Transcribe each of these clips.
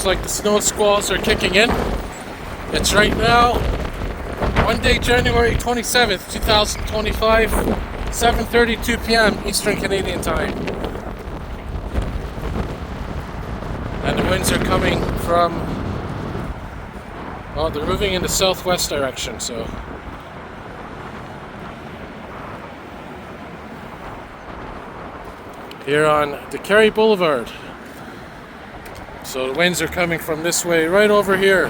looks like the snow squalls are kicking in. It's right now Monday, January 27th, 2025, 7:32 p.m. Eastern Canadian Time. And the winds are coming from, well, they're moving in the southwest direction, so here on Oratory Boulevard. So the winds are coming from this way, right over here,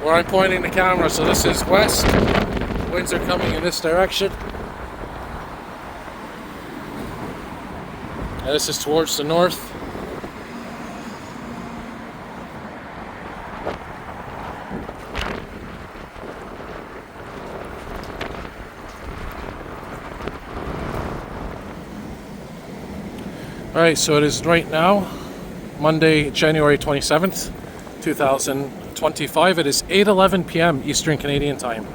where I'm pointing the camera. So this is west. The winds are coming in this direction. And this is towards the north. Alright, so it is right now Monday, January 27th, 2025. It is 8:11 p.m. Eastern Canadian Time.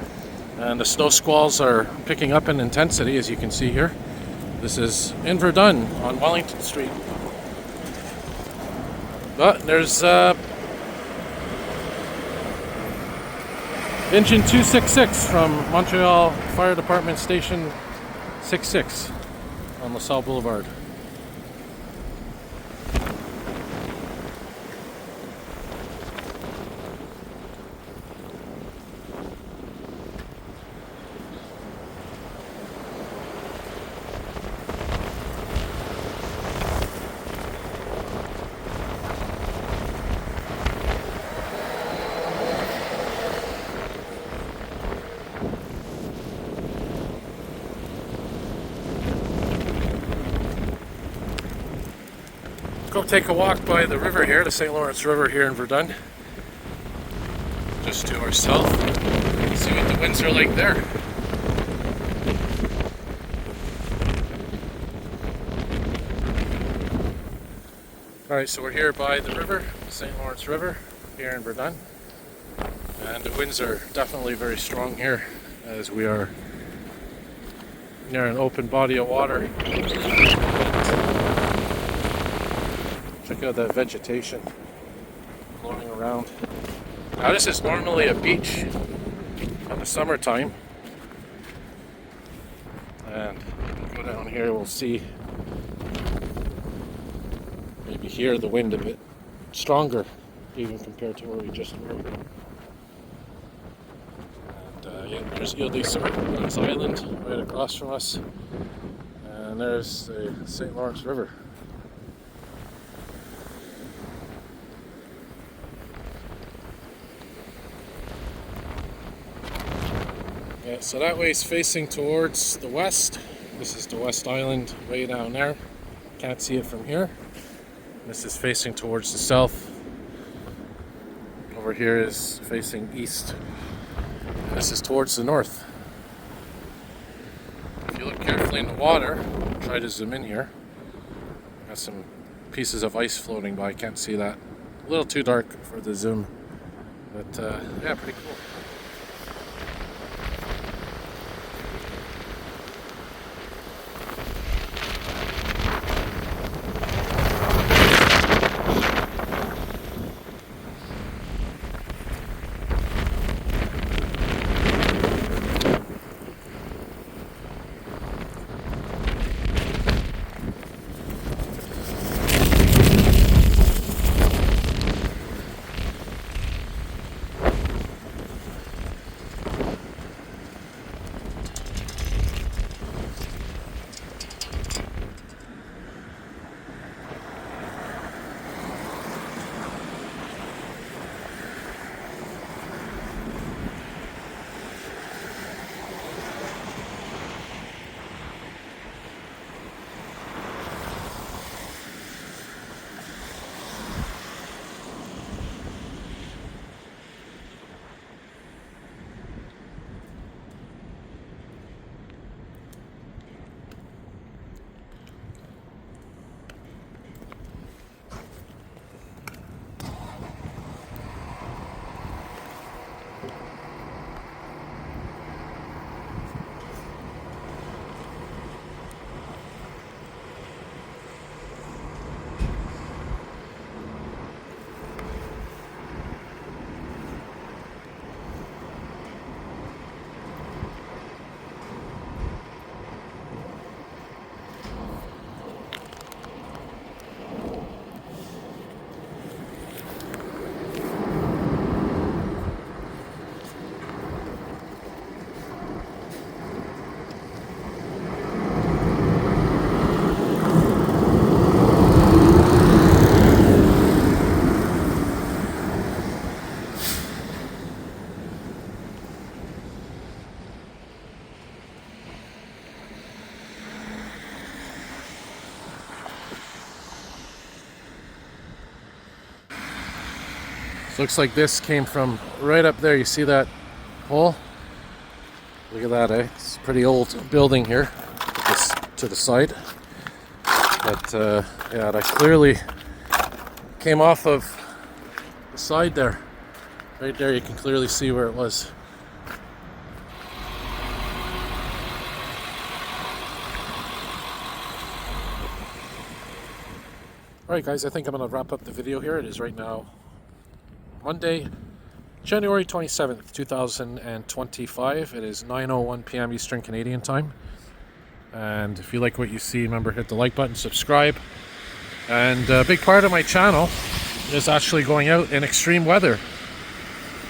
And the snow squalls are picking up in intensity, as you can see here. This is in Verdun on Wellington Street. But there's engine 266 from Montreal Fire Department Station 66 on LaSalle Boulevard. Go take a walk by the river here, the St. Lawrence River here in Verdun. Just to our south. See what the winds are like there. Alright, so we're here by the river, St. Lawrence River, here in Verdun. And the winds are definitely very strong here, as we are near an open body of water. Check out that vegetation blowing around. Now this is normally a beach in the summertime. And go down here, we'll see, maybe hear the wind a bit stronger, even compared to where we just were. And yeah, there's Ile des Sœurs Island right across from us. And there's the St. Lawrence River. Yeah, so that way is facing towards the west. This is the West Island way down there. Can't see it from here. This is facing towards the south. Over here is facing east. And this is towards the north. If you look carefully in the water, try to zoom in here. Got some pieces of ice floating by. Can't see that. A little too dark for the zoom. But yeah, pretty cool. So looks like this came from right up there. You see that hole? Look at that, eh? It's a pretty old building here. Put this to the side. But yeah, that clearly came off of the side there. Right there, you can clearly see where it was. Alright guys, I think I'm going to wrap up the video here. It is right now Monday, January 27th, 2025. It is 9:01 p.m. Eastern Canadian time. And if you like what you see, remember hit the like button, subscribe. And a big part of my channel is actually going out in extreme weather.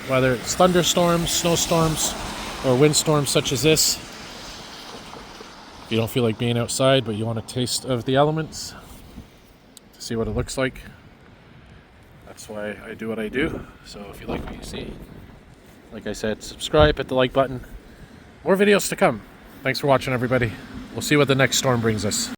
Whether it's thunderstorms, snowstorms, or windstorms such as this. If you don't feel like being outside, but you want a taste of the elements, to see what it looks like, that's why I do what I do. So if you like what you see, like I said, subscribe, hit the like button. More videos to come. Thanks for watching, everybody. We'll see what the next storm brings us.